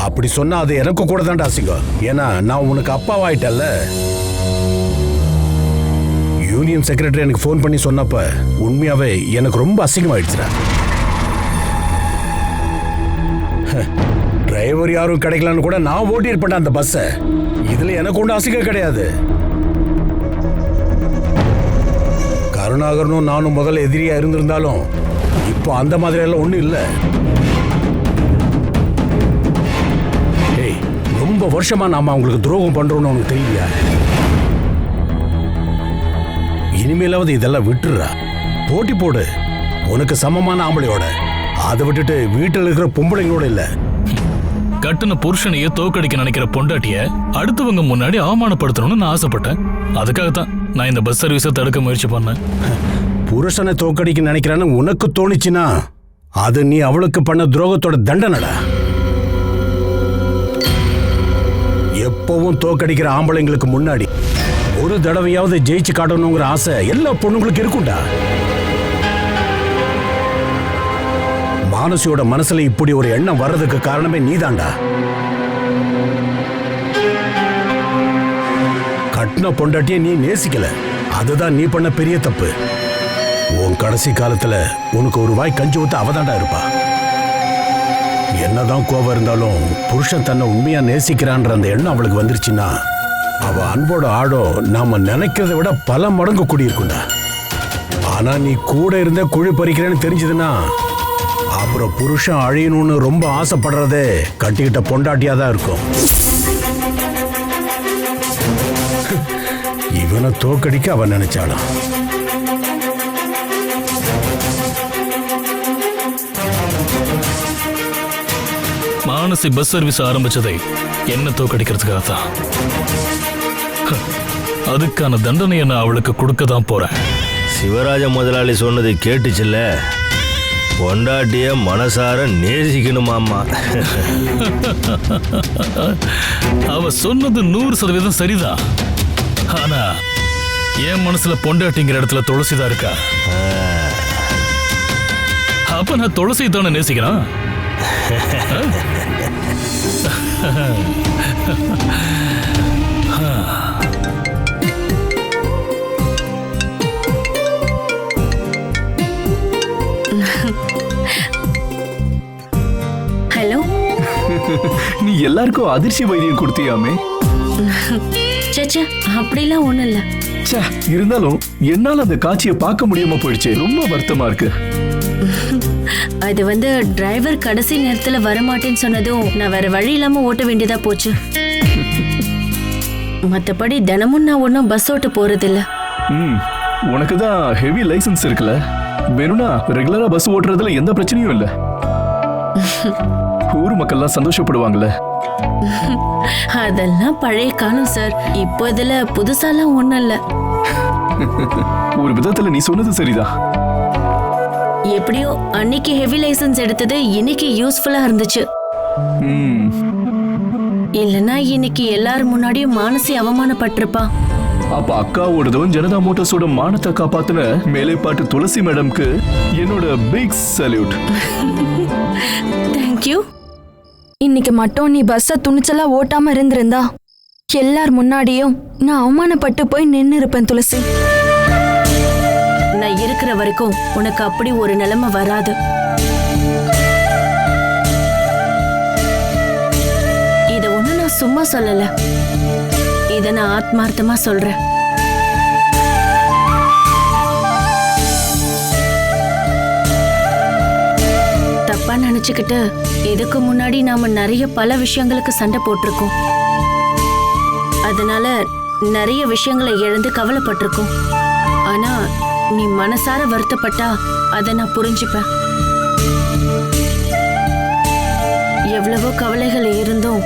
அப்படி சொன்னா அது எனக்கு கூட தான்டா அசிங்கம். ஏன்னா நான் உனக்கு அப்பாவாயிட்டல்ல. யூனியன் செக்ரட்டரி எனக்கு ஃபோன் பண்ணி சொன்னப்ப உண்மையாவே எனக்கு ரொம்ப அசிங்கமாயிடுச்சுடா. டிரைவர் யாரும் கிடைக்கலன்னு கூட நான் ஓட்டி இருப்பேன் அந்த பஸ்ஸை. இதுல எனக்கு ஒன்றும் அசிங்கம் கிடையாது. கருணாகரனும் நானும் முதல்ல எதிரியா இருந்திருந்தாலும் இப்போ அந்த மாதிரி எல்லாம் ஒண்ணும் இல்லை. ரொம்ப வருஷமா நாம அவங்களுக்கு துரோகம் பண்றோம்னு உனக்கு தெரியலையா? இனிமேலாவது இதெல்லாம் விட்டுறா, போட்டி போடு உனக்கு சமமான ஆம்பளையோட. அதை விட்டுட்டு வீட்டில் இருக்கிற பொம்பளைங்களோட இல்ல. கட்டுன புருஷனையே தோக்கடிக்க நினைக்கிற பொண்டாட்டிய அடுத்தவங்க முன்னாடி அவமானப்படுத்தணும்னு நான் ஆசைப்பட்டேன். அதுக்காகத்தான் நான் இந்த பஸ் சர்வீஸை தடுக்க முயற்சி பண்ணேன். புருஷனை தோக்கடிக்க நினைக்கிறான்னு உனக்கு தோணிச்சுன்னா அது நீ அவளுக்கு பண்ண துரோகத்தோட தண்டனடா. எப்பவும் தோக்கடிக்கிற ஆம்பளைங்களுக்கு முன்னாடி ஒரு தடவையாவது ஜெயிச்சு காட்டணுங்கிற ஆசை எல்லா பொண்ணுங்களுக்கு இருக்கும்டா. மானசியோட மனசுல இப்படி ஒரு எண்ணம் வர்றதுக்கு காரணமே நீதான்டா. கட்டின பொண்டாட்டிய நீ நேசிக்கல, அதுதான் நீ பண்ண பெரிய தப்பு. உன் கடைசி காலத்துல உனக்கு ஒரு வாய் கஞ்சி ஊத்த அவதாண்டா இருப்பா. என்னதான் கோபம் இருந்தாலும் புருஷன் தன்னை உண்மையா நேசிக்கிறான்ற அந்த எண்ணம் அவளுக்கு வந்துருச்சுன்னா அவ அன்போட ஆடோ நாம நினைக்கிறத விட பல மடங்கு கூடியிருக்குண்டா. ஆனா நீ கூட இருந்த குழி பறிக்கிறேன்னு தெரிஞ்சதுன்னா அப்புறம் புருஷன் அழியணும்னு ரொம்ப ஆசைப்படுறதே கட்டிக்கிட்ட பொண்டாட்டியாதான் இருக்கும். இவனை தோக்கடிக்க அவன் நினைச்சாளாம். மானசி பஸ் சர்வீஸ் ஆரம்பிச்சதை என்ன தோக்கடிக்கிறதுக்காக தான். அதுக்கான தண்டனையை நான் அவளுக்கு கொடுக்க தான் போறேன். சிவராஜ முதலாளி சொன்னது கேட்டுச்சுல்ல, பொண்டாட்டிய மனசார நேசிக்கணுமாமா. அவ சொன்னது 100% சரிதான். ஆனா என் மனசுல பொண்டாட்டிங்கிற இடத்துல துளசிதான் இருக்கா. அப்ப நான் துளசி தானே நேசிக்கிறேன். ஹலோ. நீ எல்லாருக்கும் அதிர்ச்சி வைத்தியம் கொடுத்தியாமே? சச்சா, அப்படிலாம் ஒண்ணும் இல்ல. இருந்தாலும் என்னால அந்த காட்சியை பார்க்க முடியாம போயிடுச்சு. ரொம்ப வருத்தமா இருக்கு. அது வந்து டிரைவர் கடைசி நேரத்துல வரமாட்டேன்னு சொன்னதும் நான் வேற வழி இல்லாம ஓட்ட வேண்டியதா போச்சு. மத்தபடி தினமும் நான் ஒன்னும் பஸ் ஓட்ட போறதில்ல. உனக்கு தான் ஹெவி லைசன்ஸ் இருக்குல்ல, வேணும்னா ரெகுலரா பஸ் ஓட்டுறதுல எந்த பிரச்சனையும் இல்ல. ஊர் மக்கள்லாம் சந்தோஷப்படுவாங்கல்ல. அதெல்லாம் பழைய காலம் சார். இப்போ இதுல புதுசாலாம் ஒண்ணும் இல்ல. ஒரு விதத்துல நீ சொன்னது சரிதான். எப்படியோ அன்னைக்கு ஹெவி லைசன்ஸ் எடுத்தது இன்னைக்கு யூஸ்ஃபுல்லா இருந்துச்சு. இல்லனா இன்னைக்கு எல்லாரும் முன்னாடியும் மானசி அவமானப்பட்டிருப்பா. அப்ப அக்காவோடதும் ஜனதா மோட்டார்ஸோட மானத்தை காப்பாத்தின மேலைப்பாட்டு துளசி மேடம்க்கு என்னோட பிக் சல்யூட். தேங்க்யூ. இன்னைக்கு மட்டும் நீ பஸ்ஸை துணிச்சலா ஓட்டாம இருந்திருந்தா எல்லார் முன்னாடியும் நான் அவமானப்பட்டு போய் நின்னு இருப்பேன் துளசி. நான் இருக்கிற வரைக்கும் உனக்கு அப்படி ஒரு நிலைமை வராது. இத ஒண்ணு நான் சும்மா சொல்லல, இத நான் ஆத்மார்த்தமா சொல்றேன். தப்பா நினைச்சுக்கிட்டு இதுக்கு முன்னாடி நாம நிறைய பல விஷயங்களுக்கு சண்டை போட்டிருக்கோம். அதனால நிறைய விஷயங்களை இழந்து கவலைப்பட்டிருக்கோம். ஆனா நீ மனசார வருத்தப்பட்டா அதை நான் புரிஞ்சுப்பேன். எவ்வளவோ கவலைகள் இருந்தும்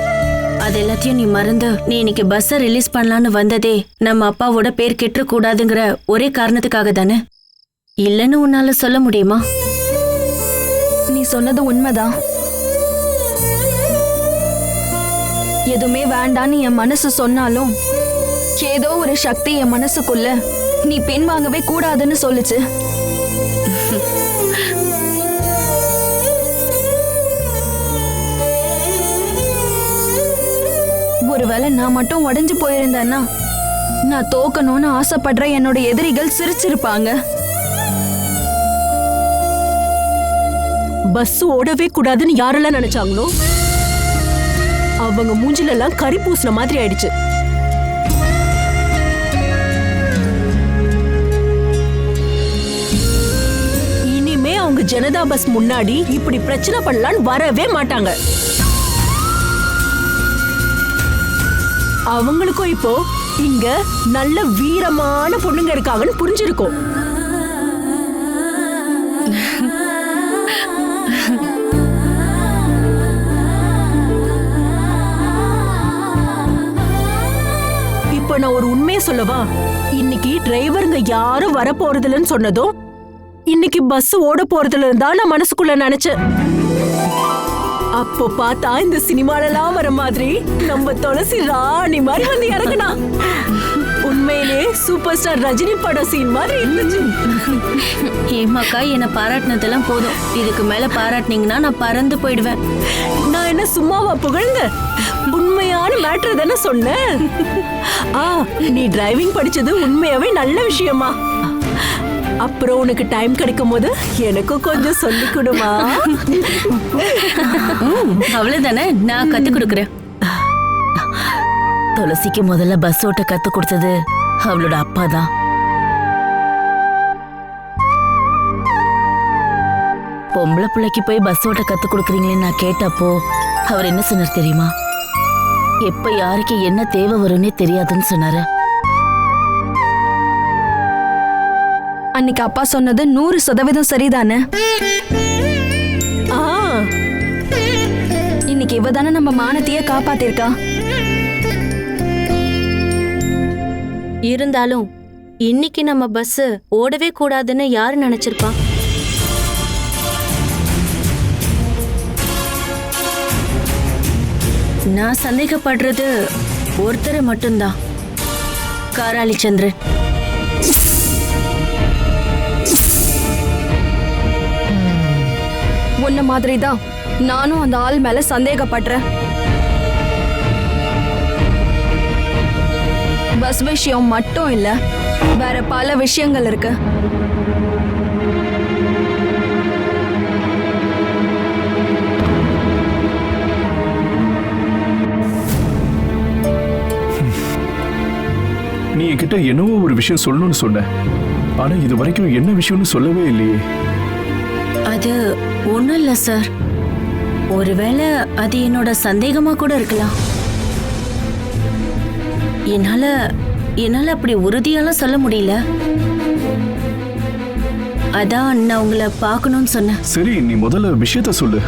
அது எல்லாத்தையும் நீ மறந்து நீ இன்னைக்கு பஸ்ஸை ரிலீஸ் பண்ணலான்னு வந்ததே நம்ம அப்பாவோட பேர் கெட்டுற கூடாதுங்கிற ஒரே காரணத்துக்காக தானே. இல்லைன்னு உன்னால சொல்ல முடியுமா? நீ சொன்னது உண்மைதான். எதுவுமே வேண்டான்னு என் மனசு சொன்னாலும் ஏதோ ஒரு சக்தி என் மனசுக்குள்ள நீ பின்வாங்கவே கூடாதுன்னு சொல்லுச்சு. ஒருவேளை நான் மட்டும் உடைஞ்சு போயிருந்தேன்னா நான் தோக்கணும்னு ஆசைப்படுற என்னோட எதிரிகள் சிரிச்சிருப்பாங்க. பஸ் ஓடவே கூடாதுன்னு யாரெல்லாம் நினைச்சாங்களோ அவங்க மூஞ்சில எல்லாம் கறி பூசின மாதிரி ஆயிடுச்சு. இனிமே அவங்க ஜனதா பஸ் முன்னாடி இப்படி பிரச்சனை பண்ணலான்னு வரவே மாட்டாங்க. அவங்களுக்கும் இப்போ இங்க நல்ல வீரமான பொண்ணுங்க இருக்காங்கன்னு புரிஞ்சிருக்கும். இப்ப நான் ஒரு உண்மையை சொல்லவா? இன்னைக்கு டிரைவருங்க யாரும் வர போறதில்லன்னு சொன்னதும் இன்னைக்கு பஸ் ஓட போறதுல இருந்தா நான் மனசுக்குள்ள நினைச்சேன். அப்போ பார்த்தா இந்த சினிமாலலாம் வர மாதிரி நம்ம துளசி ராணி மாதிரி வந்து இறங்குனா. உண்மையிலே சூப்பர் ஸ்டார் ரஜினி படம் சீன் மாதிரி இருந்துச்சு. ஏமாக்கா என்ன பாராட்டினதெல்லாம் போதும். இதுக்கு மேல பாராட்டினீங்கன்னா நான் பறந்து போயிடுவேன். நான் என்ன சும்மாவா புகழ்ந்த? உண்மையான மேட்டர் தானே சொன்னேன். நீ டிரைவிங் படிச்சது உண்மையாவே நல்ல விஷயமா? அப்புறம் உனக்கு டைம் கிடைக்கும் போது எனக்கும் கொஞ்சம் சொல்லி கொடுமா. அவ்வளவுதானே, நான் கத்து கொடுக்கறேன். துளசிக்கு முதல்ல பஸ் ஓட்ட கத்து கொடுத்தது அவளோட அப்பா தான். பொம்பளை பிள்ளைக்கு போய் பஸ் ஓட்ட கத்து கொடுக்குறீங்களேன்னு நான் கேட்டப்போ அவர் என்ன சொன்னார் தெரியுமா? எப்ப யாருக்கு என்ன தேவை வரும்னே தெரியாதுன்னு சொன்னாரு. அன்னைக்கு அப்பா சொன்னது 100% சரிதானே? இன்னைக்கு இவ தானே நம்ம மானத்தையே காப்பாத்திருக்கா. இருந்தாலும் இன்னைக்கு நம்ம பஸ் ஓடவே கூடாதுன்னு யாரு நினைச்சிருப்பா? நான் சந்தேகப்படுறது ஒருத்தரை மட்டும்தான், காராளி சந்திரன். உன்ன மாதிரிதான் நானும் அந்த ஆள் மேல சந்தேகப்படுறேன். பஸ் விஷயம் மட்டும் இல்ல, வேற பல விஷயங்கள் இருக்கு. நீ என்கிட்ட என்னவோ ஒரு விஷயம் சொல்லணும்னு சொன்ன, ஆனா இது வரைக்கும் என்ன விஷயம்னு சொல்லவே இல்லையே. அது ஒண்ணும் இல்ல சார். ஒருவேளை அது என்னோட சந்தேகமா கூட இருக்கலாம். என்னால அப்படி உறுதியாலாம் சொல்ல முடியல. அதான் நான் உங்களை பார்க்கணும்னு சொன்னேன். சரி, நீ முதல்ல விஷயத்த சொல்லு.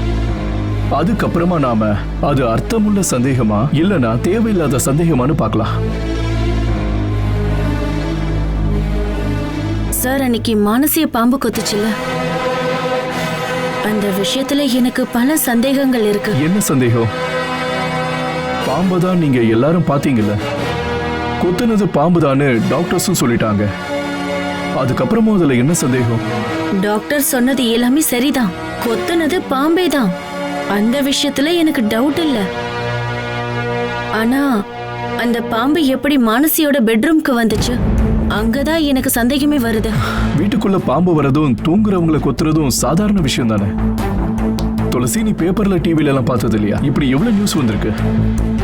அதுக்கப்புறமா நாம அது அர்த்தமுள்ள சந்தேகமா இல்லனா தேவையில்லாத சந்தேகமானு பார்க்கலாம். சார், அன்னைக்கு மானசிய பாம்பு கொத்துச்சுல, அந்த விஷயத்துல எனக்கு பல சந்தேகங்கள் இருக்கு. என்ன சந்தேகம்? பாம்புதான் நீங்க எல்லாரும் பாத்தீங்கல்ல, கொத்துனது பாம்புதான்னு டாக்டர்ஸும் சொல்லிட்டாங்க. அதுக்கப்புறமும் அதுல என்ன சந்தேகம்? டாக்டர் சொன்னது எல்லாமே சரிதான், கொத்துனது பாம்பே தான். அந்த விஷயத்துல எனக்கு டவுட் இல்ல. ஆனா அந்த பாம்பு எப்படி மானசியோட பெட்ரூம்க்கு வந்துச்சு? அங்கதான் எனக்கு சந்தேகமே வருது. வீட்டுக்குள்ள பாம்பு வரதும் தூங்குறவங்களை கொத்துறதும் சாதாரண விஷயம் தானே. துளசி, நீ பேப்பர்ல டிவில எல்லாம் பார்த்தது இல்லையா? இப்படி எவ்வளவு நியூஸ் வந்திருக்கு.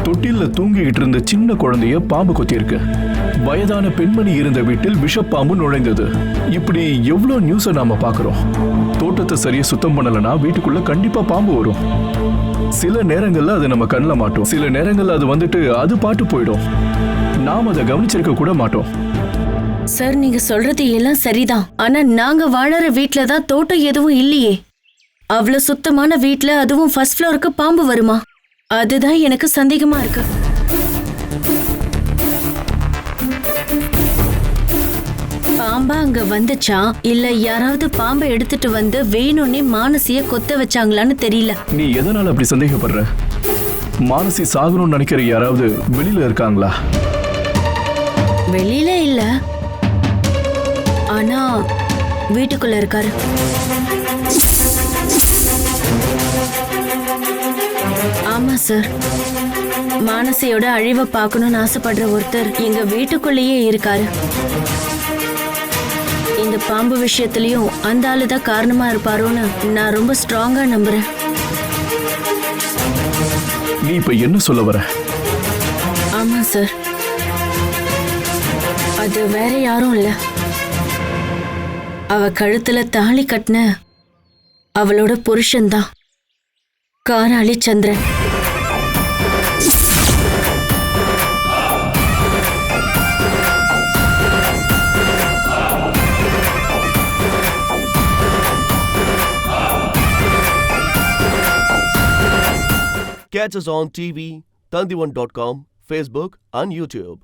தொட்டில்ல தூங்கிக்கிட்டு இருந்த சின்ன குழந்தைய பாம்பு கொத்தியிருக்கு. வயதான பெண்மணி இருந்த வீட்டில் விஷப்பாம்பு நுழைந்தது. இப்படி எவ்வளவு நியூஸை நாம பாக்குறோம். தோட்டத்தை சரியா சுத்தம் பண்ணலனா வீட்டுக்குள்ள கண்டிப்பா பாம்பு வரும். சில நேரங்கள்ல அது நம்ம கண்ணுல மாட்டோம், சில நேரங்கள்ல அது வந்துட்டு அது பாட்டு போயிடும். நாம் அதை கவனிச்சிருக்க கூட மாட்டோம். சார், நீங்க சொல்றது எல்லாம் சரிதான். ஆனா நாங்க வாழற வீட்ல தான் தோட்டம் எதுவும் இல்லையே. அவ்வளவு சுத்தமான வீட்ல அதுவும் ஃபர்ஸ்ட் ஃப்ளோருக்கு பாம்பு வருமா? அதுதான் எனக்கு சந்தேகமா இருக்கு. பாம்பா அங்க வந்துச்சா இல்ல யாராவது பாம்பை எடுத்துட்டு வந்து வேணும்னே மானசிய கொத்த வச்சாங்களான்னு தெரியல. நீ எதனால அப்படி சந்தேகப்படுற? மானசி சாகணும்னு நினைக்கிற யாராவது வெளியில இருக்காங்களா? வெளியில இல்ல, ஆனா வீட்டுக்குள்ள இருக்காரு. ஆமா சார், மானசியோட அழிவை பார்க்கணும்னு ஆசைப்படுற ஒருத்தர் எங்க வீட்டுக்குள்ளேயே இருக்காரு. இந்த பாம்பு விஷயத்திலயும் அந்த ஆளுதான் காரணமா இருப்பாரோன்னு நான் ரொம்ப ஸ்ட்ராங்கா நம்புறேன். நீ இப்ப என்ன சொல்ல வர? ஆமா சார், அது வேற யாரும் இல்ல, அவ கழுத்துல தாலி கட்டின அவளோட புருஷன்தான், காராளி சந்திரன். Catch us on TV, Tandivan.com, Facebook and YouTube.